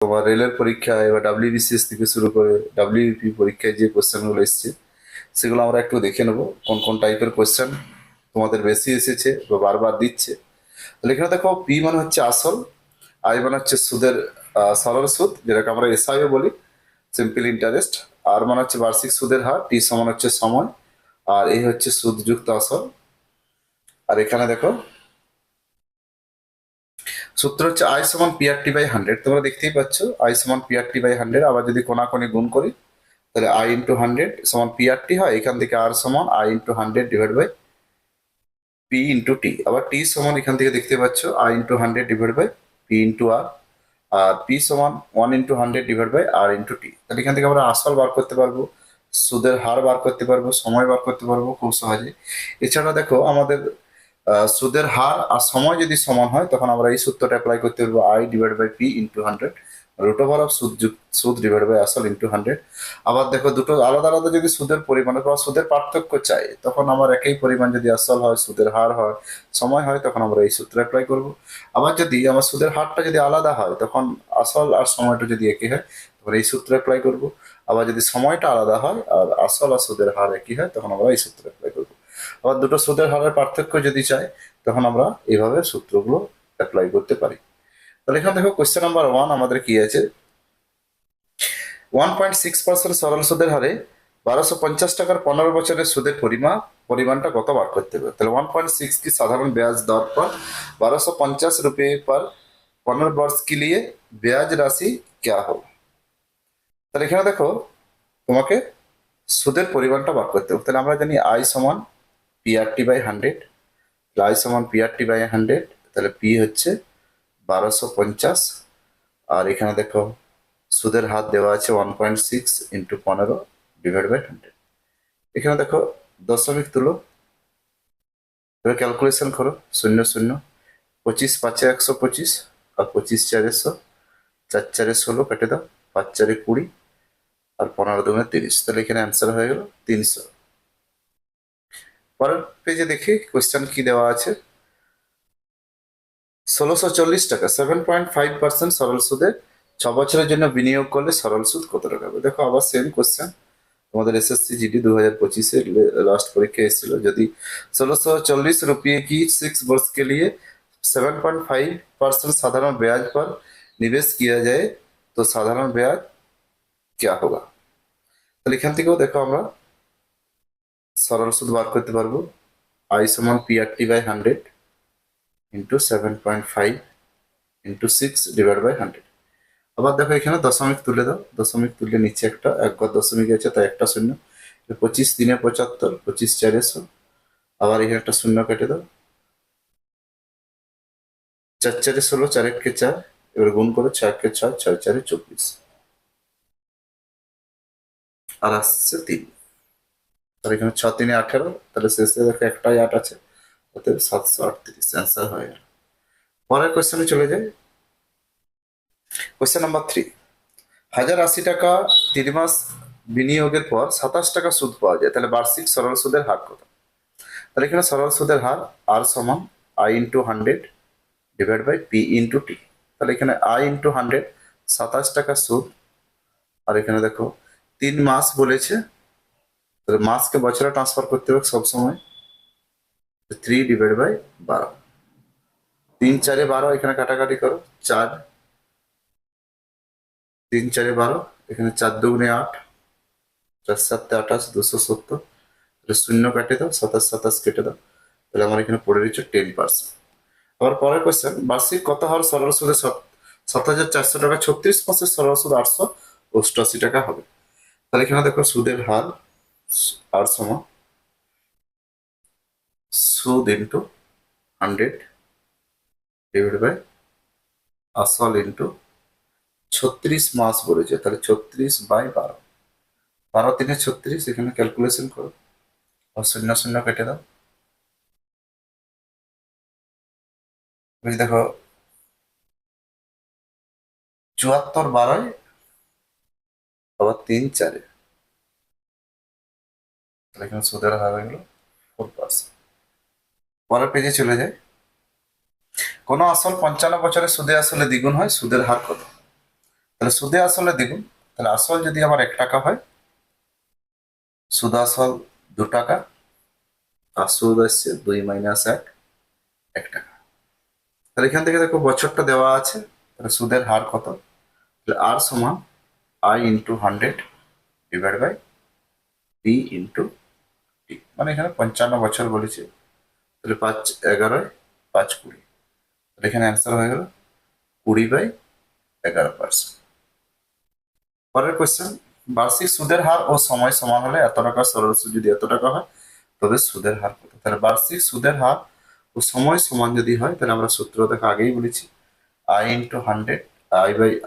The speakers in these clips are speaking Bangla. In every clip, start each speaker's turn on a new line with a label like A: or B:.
A: তোমার রেলের পরীক্ষায় বা ডাব্লিউবিসিএস থেকে শুরু করে ডাব্লিউপি পরীক্ষায় যে কোশ্চেনগুলো এসছে সেগুলো আমরা একটু দেখে নেবো কোন কোন টাইপের কোশ্চেন তোমাদের বেশি এসেছে বা বারবার দিচ্ছে। তাহলে এখানে দেখো পি মানে হচ্ছে আসল, আই মানে হচ্ছে সুদের সরল সুদ, যেটাকে আমরা এসআইও বলি, সিম্পল ইন্টারেস্ট। আর মানে হচ্ছে বার্ষিক সুদের হার, টি সমান হচ্ছে সময়, আর এই হচ্ছে সুদযুক্ত আসল। আর এখানে দেখো সূত্র হচ্ছে আই সমান পিআরটি বাই 100। তোমরা দেখতেই পাচ্ছ আই সমান পিআরটি বাই 100। আবার যদি কোনাকুনি গুণ করি তাহলে আই ইন্টু 100 সমান পিআরটি হয়। এখান থেকে আর সমান I into 100 divide by P into T. আবার টি সমান এখান থেকে দেখতে পাচ্ছ I into 100 divide by P into R. আর পি সমান 1 into 100 divide by R into T. তাহলে এখান থেকে আমরা আসল বার করতে পারবো, সুদের হার বার করতে পারবো, সময় বার করতে পারবো খুব সহজে। এছাড়া দেখো আমাদের সুদের হার আর সময় যদি সমান হয় তখন আমরা এই সূত্রটা অ্যাপ্লাই করতে পারবো, I divide by P into 100 root over of সুদ ডিভাইড বাই আসল ইন্টু 100। আবার দেখো দুটো আলাদা আলাদা যদি সুদের পরিমাণ বা সুদের পার্থক্য চাই তখন আমার একই পরিমাণ যদি আসল হয়, সুদের হার হয়, সময় হয়, তখন আমরা এই সূত্র অ্যাপ্লাই করব। আবার যদি আমার সুদের হারটা যদি আলাদা হয় তখন আসল আর সময়টা যদি একই হয় তখন এই সূত্র অ্যাপ্লাই করব। আবার যদি সময়টা আলাদা হয় আর আসল আর সুদের হার একই হয় তখন আমরা এই সূত্র অ্যাপ্লাই করব। আবার দুটো সুদের হারের পার্থক্য যদি চাই তখন আমরা এইভাবে সূত্রগুলো অ্যাপ্লাই করতে পারি। তাহলে এখানে দেখো কোয়েশ্চেন নাম্বার 1 আমাদের কি আছে, 1.6% সরল সুদের হারে 1250 টাকার 15 বছরের সুদের পরিমাণটা কত বার করতে হবে। তাহলে 1.6 की साधारण ब्याज दर पर 1250 रुपये पर 15 वर्ष के लिए ब्याज राशि क्या हो। তাহলে এখানে দেখো তোমাকে সুদের পরিমাণটা বার করতে হবে। তাহলে আমরা জানি আই সমান পিআরটি বাই 100, আই সমান পিআরটি বাই 100। তাহলে পি হচ্ছে 1250। আর এখানে দেখো সুদের হার দেওয়া আছে 1.6 ইন্টু 15 ডিভাইড বাই 100। এখানে দেখো দশমিক তুলো, এবার ক্যালকুলেশন করো, 0 0, 25 5 125 আর 25 4 100, 4 4 16 কেটে দাও, 5 4 20 আর 15 2 30। তাহলে এখানে অ্যান্সার হয়ে গেল 300। পরের পেজে দেখি কোয়েশ্চেন কি দেওয়া আছে, 1640 টাকা 7.5% সরল সুদে 6 বছরের জন্য বিনিয়োগ করলে সরল সুদ কত টাকা হবে। দেখো আবার সেম কোয়েশ্চেন, তোমাদের एसएससी जीडी 2025 लास्ट परीक्षा एसेছিল। যদি 1640 रुपये की 6 वर्ष के लिए 7.5% साधारण ब्याज पर निवेश किया जाए तो साधारण ब्याज क्या होगा। তাহলে এখান থেকেও দেখো আমরা সরল সুদ বার করতে পারবো, আই সমান PRT by 100 into 7.5 into 6 divide by 100। আবার দেখো এখানে দশমিক তুলে দাও, দশমিক তুললে নিচে একটা এক ঘর দশমিক আছে তাই একটা শূন্য। 25 3 75, 25 4 100। আবার এখানে একটা শূন্য কেটে দাও, 4 4 16, 4 1 4। এবার গুণ করো, 6 1 6, 6 4 24 আর আসছে 3। তাহলে এখানে 6 3 18, তাহলে শেষে দেখো একটাই 8 আছে, অতএব 738 অ্যান্সার হয়ে গেল। পরের কোয়েশ্চেনে চলে যাই। কোয়েশ্চেন নাম্বার 3, 1080 টাকা 3 মাস বিনিয়োগের পর 27 টাকা সুদ পাওয়া যায়, তাহলে বার্ষিক সরল সুদের হার কত। তাহলে এখানে সরল সুদের হার আর সমান I into 100 divide by P into T. তাহলে এখানে আই ইন্টু 100 27 টাকা সুদ, আর এখানে দেখো 3 মাস বলেছে, তাহলে মাসকে বছরে ট্রান্সফার করতে হবে সবসময়, 3 ডিভাইড বাই 12। 3 4 12, এখানে কাটাকাটি করো, 4 3 4 12, এখানে 4 2 8, 4 7 28, 270। শূন্য কেটে দাও, 27 27 কেটে দাও, তাহলে আমার এখানে পড়ে রয়েছে 10%। আবার পরের কোয়েশ্চেন, বার্ষিক কত হার সরল সুদে 7,400 টাকা 36 মাসের সরল সুদ 888 টাকা হবে। তাহলে এখানে দেখো সুদের হার আর সমান সুদ ইন্টু 100 ডিভাইড বাই আসল ইন্টু 36 মাস বলেছে, তাহলে 36 বাই 12, 12 3 36। এখানে ক্যালকুলেশন করো আর শূন্য শূন্য কেটে দাও। দেখো 74 12, আবার 3 4, তাহলে এখানে সুদের হার হয়ে গেল 4%। পরের পেজে চলে যায়, কোনো আসল 55 বছরে সুদে আসলে দ্বিগুণ হয়, সুদের হার কত। তাহলে তাহলে সুদে আসলে দ্বিগুণ, তাহলে আসল যদি আমার 1 টাকা হয়, সুদ আসল 2 টাকা, আর সুদ আসছে 2 মাইনাস 1, 1 টাকা। তাহলে এখান থেকে দেখো বছরটা দেওয়া আছে, তাহলে সুদের হার কত, তাহলে আর সমান I into 100 divide by P into T, মানে এখানে 55 বছর বলেছে, তাহলে 5 11 5 20, তাহলে এখানে অ্যান্সার হয়ে গেল 20/11%। পরের কোয়েশ্চেন, বার্ষিক সুদের হার ও সময় সমান হলে এত টাকা, সরল সুদ যদি এত টাকা হয় তবে সুদের হার কত। তাহলে বার্ষিক সুদের হার ও সময় সমান যদি হয়, তাহলে আমরা সূত্র দেখো আগেই বলেছি, আই ইন্টু 100,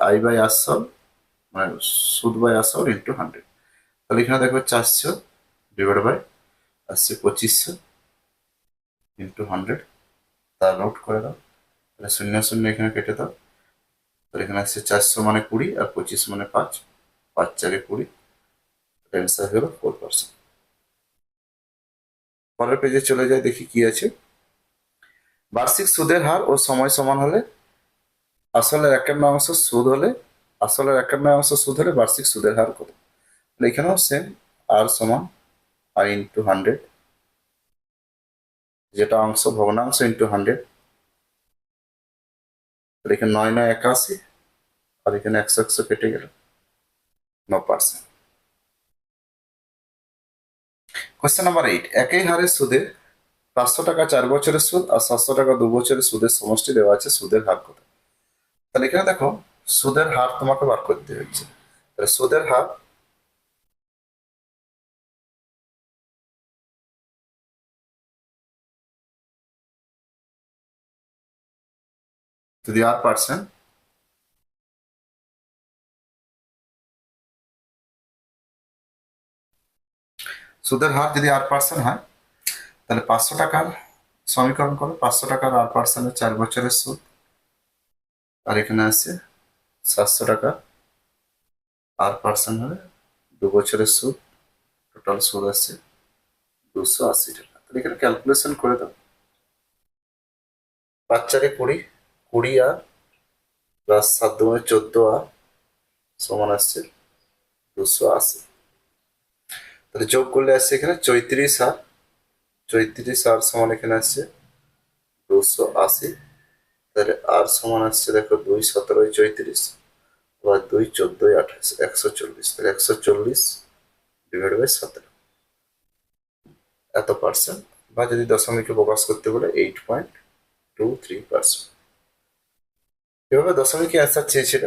A: আই বাই আসল, মানে সুদ বাই আসল ইন্টু 100। তাহলে এখানে দেখো 400 ডিভাইড বাই আসছে 2500 ইন্টু 100, তার রুট করে দাও, তাহলে 0 0 এখানে কেটে দাও, তাহলে এখানে আসছে 400 মানে 20 আর 25 মানে 5, 5 4 20, অ্যান্সার হলো 4%। পরের পেজে চলে যায়, দেখি কি আছে। বার্ষিক সুদের হার ও সময় সমান হলে আসলের 1/4 সুদ হলে, আসলের 1/4 সুদ হলে বার্ষিক সুদের হার কত। তাহলে এখানেও সেম, আর সমান আই ইন্টু 100, যেটা অংশ ভগ্নাংশ ইন্টু 100, তাহলে এখানে 9 9 81, আর এখানে 100 100 কেটে গেল, 9%। কোয়েশ্চেন নাম্বার 8, একই হারের সুদে 500 টাকা 4 বছরের সুদ আর 700 টাকা 2 বছরের সুদের সমষ্টি দেওয়া আছে, সুদের হার কত। তাহলে এখানে দেখো সুদের হার তোমাকে বার করতে হচ্ছে, তাহলে সুদের হার যদি R%, সুদের হার যদি R% হয়, তাহলে 500 টাকার সমীকরণ করো, 500 টাকার R%, 4 বছরের সুদ, আর এখানে আছে 700 টাকা R% হলে 2 বছরের সুদ, টোটাল সুদ আসছে 280 টাকা। তাহলে এখানে ক্যালকুলেশন করে দাও, 5 4 20, 20 আর প্লাস 7 2 14 আর সমান আসছে 280। তাহলে যোগ করলে আসছে এখানে 34 আর 34 আর সমান এখানে আসছে 280। তাহলে আর সমান আসছে দেখো 2 17 34, বা 2 14 28, 140। তাহলে 140 ডিভাইড বাই 17, এত পার্সেন্ট, বা যদি দশমিকে প্রকাশ করতে বলে 8.23%। এভাবে দশমিকে অ্যান্সার চেয়েছিল।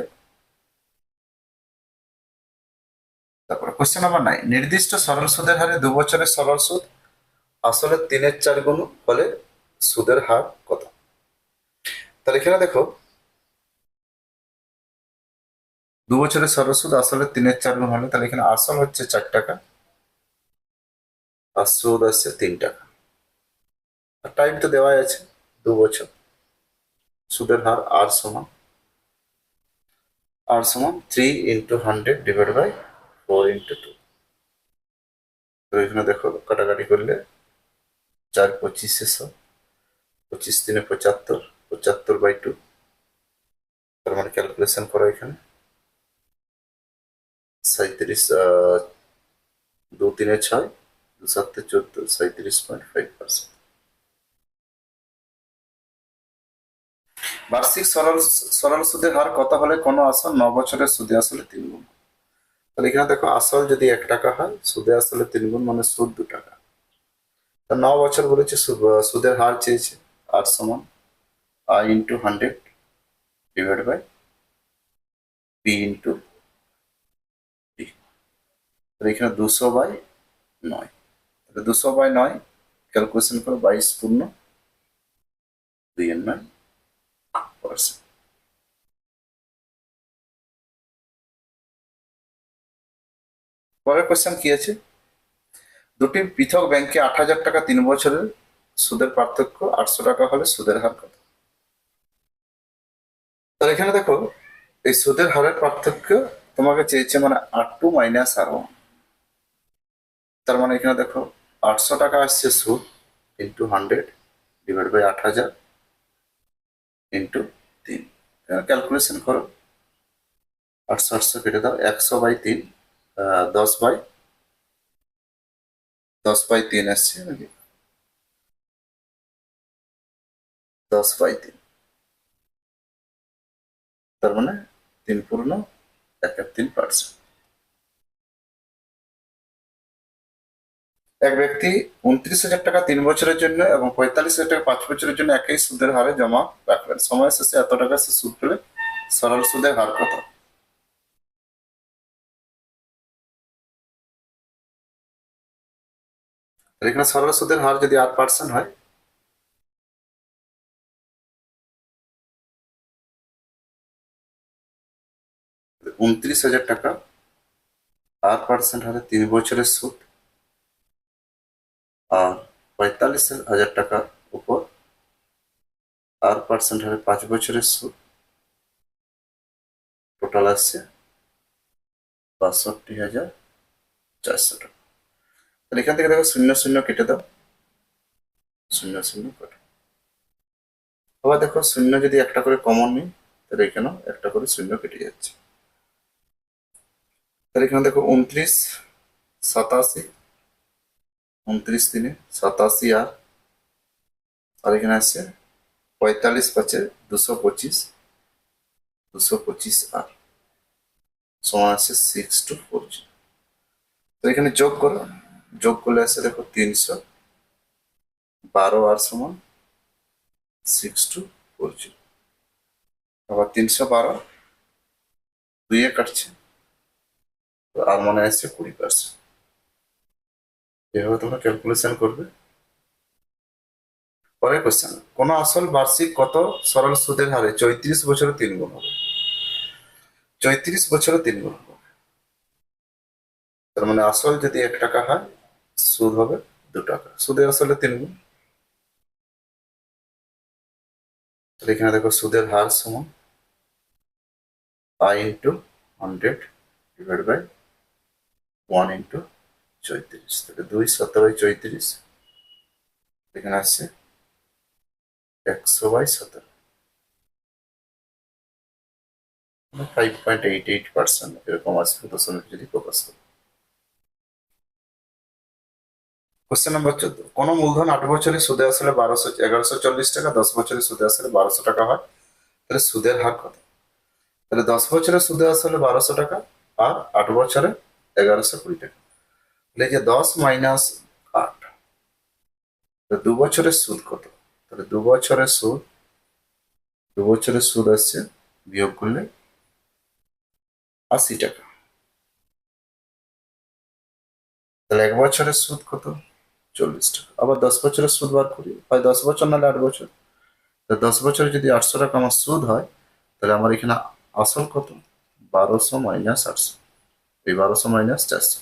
A: তারপর কোশ্চেন নাম্বার 9, নির্দিষ্ট সরল সুদের হারে 2 বছরের সরল সুদ আসলে 3/4 গুণ হলে সুদের হার কত। তাহলে এখানে দেখো 2 বছরের সরল সুদ আসলে 3/4 গুণ হলে, তাহলে এখানে আসল হচ্ছে 4 টাকা আর সুদ আসছে 3 টাকা, আর টাইম তো দেওয়াই আছে 2 বছর। সুদের হার আর সমান 3 ইন্টু 100 ডিভাইড বাই 4 ইন্টু 2। তো এখানে দেখো কাটাকাটি করলে 4 25 100, 25 3 75, 75/2, তার মানে ক্যালকুলেশন করো এখানে 37, 2 3 6, 2 7 14, 37.5%। বার্ষিক সরল সরল সুদের হার কত হলে কোনো আসল 9 বছরের সুদে আসলে 3 গুণ। তাহলে এখানে দেখো আসল যদি 1 টাকা হয়, সুদে আসলে 3 গুণ, মানে সুদ 2 টাকা। তা 9 বছর বলেছে, সুদের হার চেয়েছে, আর সমান I into 100 divide by P into T. তাহলে এখানে 200/9, তাহলে 200/9 ক্যালকুলেশন করো, 22 পূর্ণ 2 এর 9%। পরের কোয়েশ্চেন কি আছে, দুটি পৃথক ব্যাংকে 8,000 টাকা 3 বছরের সুদের পার্থক্য 800 টাকা হলে সুদের হার কত। তাহলে এখানে দেখো এই সুদের হারের পার্থক্য তোমাকে চেয়েছে, মানে R2 মাইনাস R1। তার মানে এখানে দেখো 800 টাকা আসছে সুদ into 100 divide by 8,000 into 3, calculation করো, 800 800 কেটে দাও, 100/3, 10/3 আসছে নাকি, 10/3, তার মানে 3.13%। এক ব্যক্তি 29,000 টাকা 3 বছরের জন্য এবং 45,000 টাকা 5 বছরের জন্য একই সুদের হারে জমা রাখলেন। সময় শেষে এত টাকা সে সুদ পেলে, সরল সুদের হার কত? তাহলে এখানে সরল সুদের হার যদি 8% হয়, 29,000 টাকা 8% হারে 3 বছরের সুদ, আর 45,000 টাকার উপর 8% হারে 5 বছরের সুদ, টোটাল আসছে 62,400 টাকা। তাহলে এখান থেকে দেখো শূন্য শূন্য কেটে দাও, শূন্য শূন্য কেটে, আবার দেখো শূন্য যদি একটা করে কমন নিই, তাহলে এখানেও একটা করে শূন্য কেটে যাচ্ছে। তাহলে এখানে দেখো 29 87, 29 3 87, আর এখানে আসছে 45 5 225, 225 আর সমান আসছে 6240। তো এখানে যোগ করো, যোগ করলে আসছে দেখো 312 আর সমান 6240। আবার 312 2 কাটছে, আর মনে আসছে 20%। এভাবে তোমরা ক্যালকুলেশন করবে। পরের কোশ্চেন, কোন আসল বার্ষিক কত সরল সুদের হারে 34 বছরে 3 গুণ হবে? 34 বছরে 3 গুণ হবে, তার মানে আসল যদি 1 টাকা হয়, সুদ হবে 2 টাকা, সুদের আসলে 3 গুণ। তাহলে এখানে দেখো সুদের হার সমান I × 100 / 1 × 34। তাহলে 2 17/34, এখানে আসছে 100/17, 5.88% এরকম আসবে দশমিক যদি প্রকাশ করে। কোশ্চেন নাম্বার 14, কোন মূলধন 8 বছরে সুদে আসলে 1140 টাকা, 10 বছরে সুদে আসলে 1200 টাকা হয়, তাহলে সুদের হার কত? তাহলে 10 বছরে সুদে আসলে 1200 টাকা, আর 8 বছরে 1120 টাকা। তাহলে এই যে 10 - 8, 2 বছরের সুদ কত? তাহলে 2 বছরের সুদ আসছে, বিয়োগ করলে 80 টাকা। তাহলে 1 বছরের সুদ কত? 40 টাকা। আবার 10 বছরের সুদ বার করি, হয় 10 বছর নাহলে 8 বছর। তো 10 বছরে যদি 800 টাকা আমার সুদ হয়, তাহলে আমার এখানে আসল কত? 1200 - 800, এই 1200 - 400,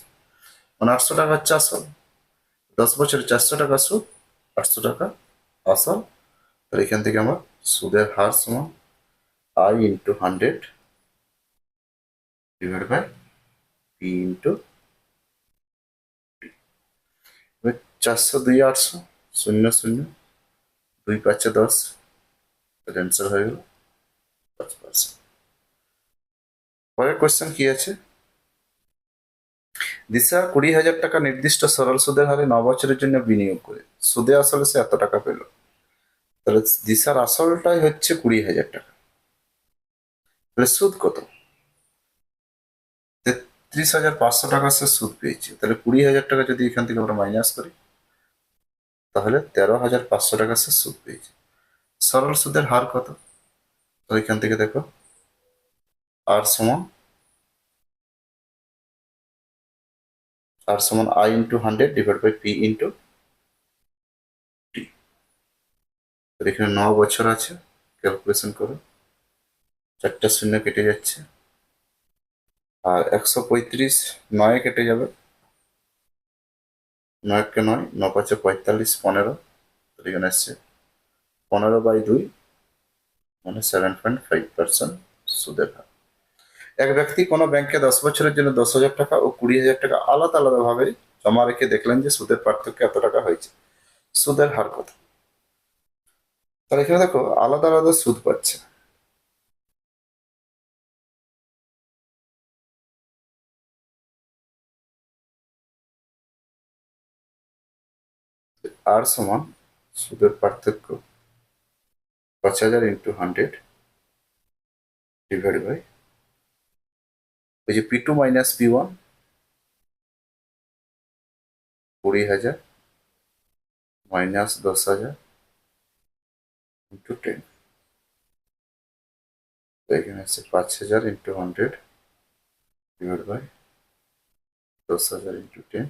A: মানে 800 টাকা হচ্ছে আসল। 10 বছরে 400 টাকা সুদ, 800 টাকা আসল। তাহলে এখান থেকে আমার সুদের হার সমান I × 100 divide by P × 400 2 800, 0 0, 2 5 10, answer হয়ে গেল 5%। পরের কোয়েশ্চেন কি আছে? দিশা 20,000 টাকা নির্দিষ্ট সরল সুদের হারে 9 বছরের জন্য বিনিয়োগ করে সুদে আসলে সে এত টাকা পেল। তাহলে দিশার আসলটাই হচ্ছে 20,000 টাকা, তাহলে সুদ কত? 33,500 টাকা সে সুদ পেয়েছে। তাহলে 20,000 টাকা যদি এখান থেকে আমরা মাইনাস করি, তাহলে 13,500 টাকা সে সুদ পেয়েছে। সরল সুদের হার কত? তো এখান থেকে দেখো আর সমান I × 100 divide by P × T। এখানে 9 বছর আছে, ক্যালকুলেশন করো, 4টা শূন্য কেটে যাচ্ছে, আর 135 9 কেটে যাবে, 9 কে 9, 9 5 45, 15, এখানে আসছে 15/2, মানে 7.5% সুদের হার। এক ব্যক্তি কোনো ব্যাংকে 10 বছরের জন্য 10,000 টাকা ও 20,000 টাকা আলাদা আলাদা ভাবে জমা রেখে দেখলেন যে সুদের পার্থক্য এত টাকা হয়েছে, সুদের হার কত? তাহলে এখানে দেখো আলাদা আলাদা সুদ পাচ্ছে। আর সমান সুদের পার্থক্য 5,000 ইন্টু 100 ডিভাইড বাই ওই যে P2 minus P1 20,000 minus 10,000 into 10, এখানে আছে 5,000 ইন্টু 100 ডিভাইড বাই 10,000 ইন্টু 10,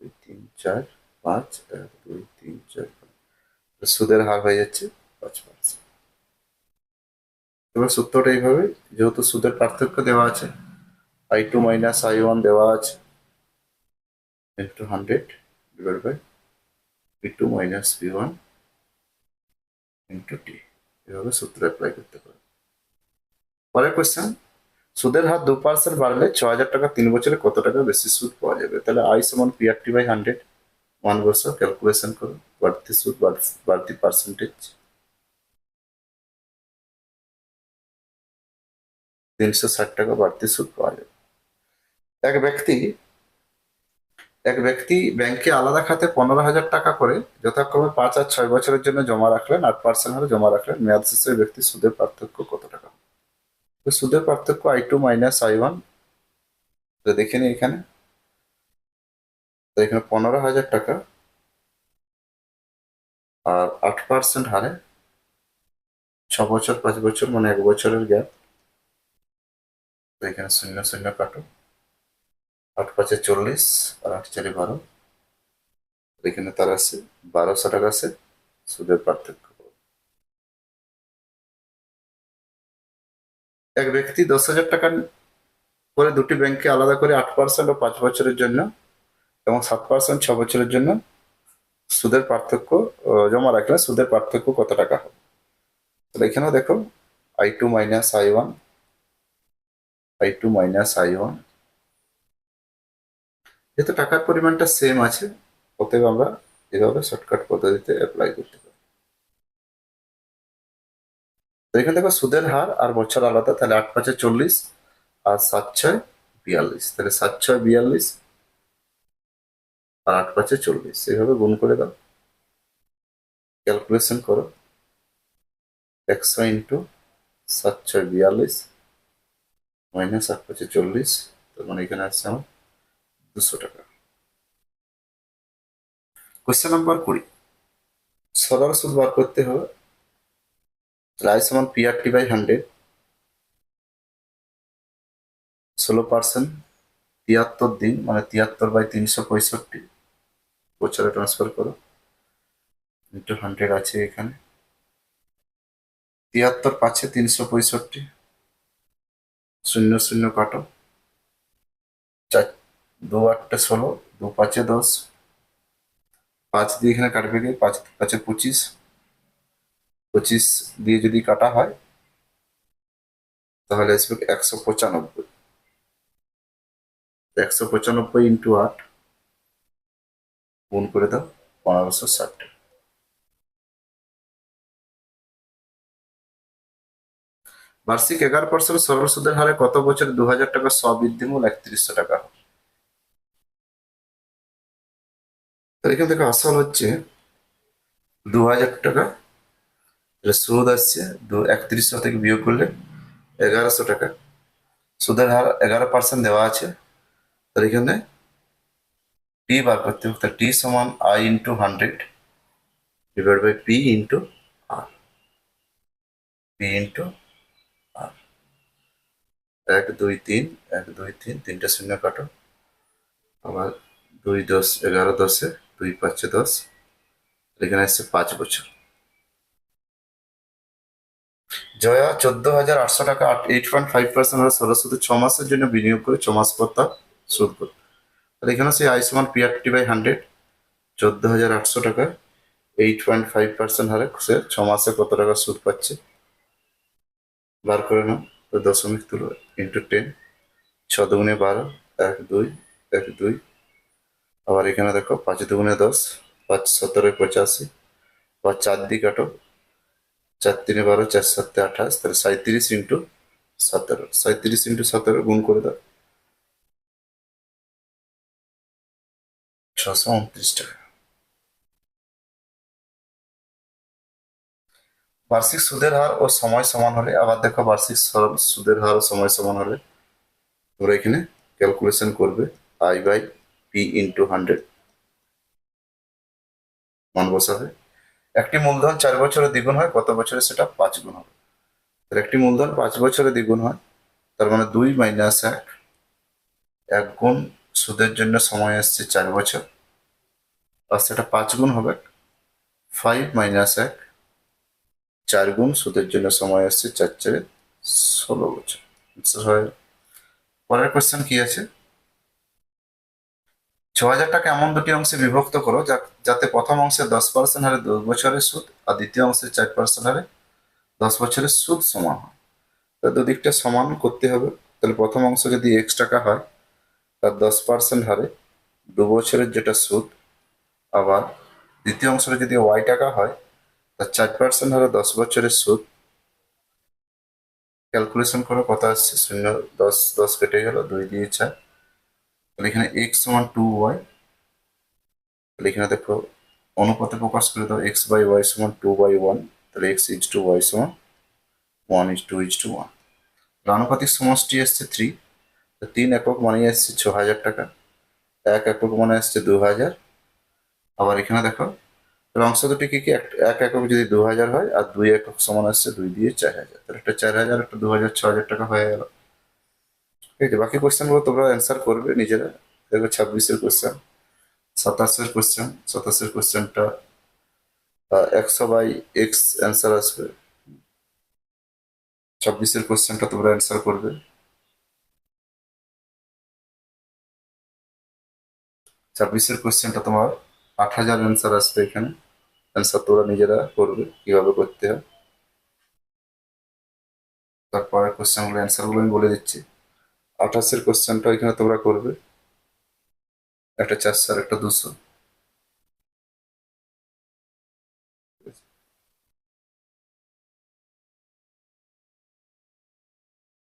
A: 2 3 4 5, 1 2 3 4 5, সুদের হার হয়ে যাচ্ছে 5%। এবার সূত্রটা এইভাবে, যেহেতু সুদের পার্থক্য দেওয়া আছে, I2 মাইনাস I1 দেওয়া আছে into 100 divide by P2 minus P1 into T, এভাবে সূত্র অ্যাপ্লাই করতে পারে। পরের কোয়েশ্চেন, সুদের হার 2% বাড়লে 6,000 টাকা 3 বছরে কত টাকা বেশি সুদ পাওয়া যাবে? তাহলে I সমান PRT বাই 100 মান বসাও, ক্যালকুলেশন করো, বাড়তি সুদ বাড়তি পার্সেন্টেজ 360 টাকা বাড়তি সুদ পাওয়া যাবে। এক ব্যক্তি ব্যাংকে আলাদা খাতে 15,000 টাকা করে যথাক্রমে 5 আর 6 বছরের জন্য জমা রাখলেন, 8% হারে জমা রাখলেন। মেয়াদ শেষে ওই ব্যক্তির সুদের পার্থক্য কত টাকা? তো সুদের পার্থক্য I2 মাইনাস I1 দেখে নিই এখানে। তো এখানে 15,000 টাকা আর 8% হারে 6 বছর 5 বছর মানে 1 বছরের গ্যাপ। তো এখানে 0 0 কাটো, 8 5 40 আর 8 4 12, এখানে তার আছে 1,200 টাকা আছে সুদের পার্থক্য। এক ব্যক্তি 10,000 টাকা করে দুটি ব্যাংকে আলাদা করে 8% ও 5 বছরের জন্য এবং 7% 6 বছরের জন্য সুদের পার্থক্য জমা রাখলে সুদের পার্থক্য কত টাকা হবে? তাহলে এখানেও দেখো I2 minus I1, I2 minus I1, যেহেতু টাকার পরিমাণটা সেম আছে অতএব আমরা এভাবে শর্টকাট পদ্ধতিতে অ্যাপ্লাই করতে পারি। তো এখানে দেখো সুদের হার আর বছর আলাদা, তাহলে 8 5 40 আর 7 6 42, তাহলে 7 6 42 আর 8 5 40, এইভাবে গুণ করে দাও, ক্যালকুলেশন করো, 100 ইন্টু 7 6 42 মাইনাস 8 5 40, তার মানে এখানে আসছে আমার 200 টাকা। কোয়েশ্চেন নাম্বার 20, সরল সুদ বার করতে হবে। I সমান PRT বাই 100, 16%, 73 দিন মানে 73 বাই 365 বছরে ট্রান্সফার করো, ইন্টু 100 আছে এখানে, 73 5 365, 0 0 কাটো, 4 2 8 16, 2 5 10, 5 দিয়ে এখানে কাটবে গিয়ে 5 5 25, 25 দিয়ে যদি কাটা হয় তাহলে আসবে 195, 195 ইন্টু 8 গুণ করে দাও 1560। বার্ষিক 11% সরল সুদের হারে কত বছরে 2,000 টাকা স্ববৃদ্ধিমূল 3100 টাকা হবে? তাহলে এখান থেকে আসল হচ্ছে 2,000 টাকা, সুদ আসছে 3100 থেকে বিয়োগ করলে 1,100 টাকা, সুদের হার 11% দেওয়া আছে। তাহলে এখানে টি বার করতে হবে, টি সমান I into 100 divide by P into R, P into R, 1 2 3 1 2 3, 3টে শূন্য কাটো, আবার 2 10 11 10, 2 5 10, এখানে আসছে 5 বছর। জয়া 14,800 টাকা 8.5% হারে সরল সুদে 6 মাসের জন্য বিনিয়োগ করে 6 মাস পর তা শোধ করো। তাহলে এখানে সেই I সমান PRT বাই 100, 14,800 টাকা 8.5% হারে সে 6 মাসে কত টাকা সুদ পাচ্ছে বার করে নাও। তো দশমিক তুলো, ইন্টু 10, 6 দুগুণে 12, 1 2 1 2, আবার এখানে দেখো 5 দুগুণে 10, 5 17 85, আবার 4 দিয়ে কাটো, 4 3 12, 4 7 28, তাহলে 37 ইন্টু 17, 37 ইন্টু 17 গুণ করে দাও 629 টাকা। বার্ষিক সুদের হার ও সময় সমান হলে, আবার দেখো বার্ষিক সুদের হার ও সময় সমান হলে তোমরা এখানে ক্যালকুলেশন করবে আই বাই পি ইন্টু 100, মান বসাবে। একটি মূলধন 4 বছরে দ্বিগুণ হয়, কত বছরে সেটা 5 গুণ হবে। তাহলে একটি মূলধন 5 বছরে দ্বিগুণ হয়, তার মানে 2 মাইনাস 1, 1 গুণ সুদের জন্য সময় আসছে 4 বছর, আর সেটা 5 গুণ হবে। 5 মাইনাস 1, 4 গুণ সুদের জন্য সময় আসছে 4×4 = 16 বছর। Answer হয়। পরের কোশ্চেন কি আছে, 6,000 টাকা এমন দুটি অংশে বিভক্ত করো যাতে প্রথম অংশে 10% হারে 2 বছরের সুদ আর দ্বিতীয় অংশে 4% হারে 10 বছরের সুদ সমান হয়। তো দুদিকটা সমান করতে হবে। তাহলে প্রথম অংশ যদি x টাকা হয়, তার 10% হারে 2 বছরের যেটা সুদ, আবার দ্বিতীয় অংশটা যদি y টাকা হয়, তার 4% হারে 10 বছরের সুদ। ক্যালকুলেশন করে কত আসছে, 0, 10, 10 কেটে গেল, 2 দিয়ে 4। তাহলে এখানে x = 2y। তাহলে এখানে দেখো অনুপাতে প্রকাশ করে দাও, x/y = 2/1। তাহলে x/y = 1:2:1। আনুপাতিক সমষ্টি আসছে 3। 3 একক মানে আসছে 6,000 টাকা, 1 একক মানে আসছে 2,000। আবার এখানে দেখো তাহলে অংশ দুটি কি কি, 1 একক যদি 2,000 হয়, আর 2 একক সমান আসছে 2 দিয়ে 4,000। তাহলে একটা 4,000, একটা 2,000, 6,000 টাকা হয়ে গেল। ঠিক আছে, বাকি কোশ্চেন গুলো তোমরা অ্যান্সার করবে নিজেরা। দেখো 26-এর কোশ্চেন, 27-এর কোশ্চেন। 27-এর কোশ্চেনটা 100/x অ্যান্সার আসবে। 26-এর কোশ্চেনটা তোমরা অ্যান্সার করবে। 26-এর কোশ্চেনটা তোমার 8,000 অ্যান্সার আসবে। এখানে অ্যান্সার তোমরা নিজেরা করবে কিভাবে করতে হয়। তারপরের কোশ্চেন গুলো অ্যান্সার গুলো আমি বলে দিচ্ছি। 28-এর কোশ্চেনটা এখানে তোমরা করবে, একটা 400 আর একটা 200।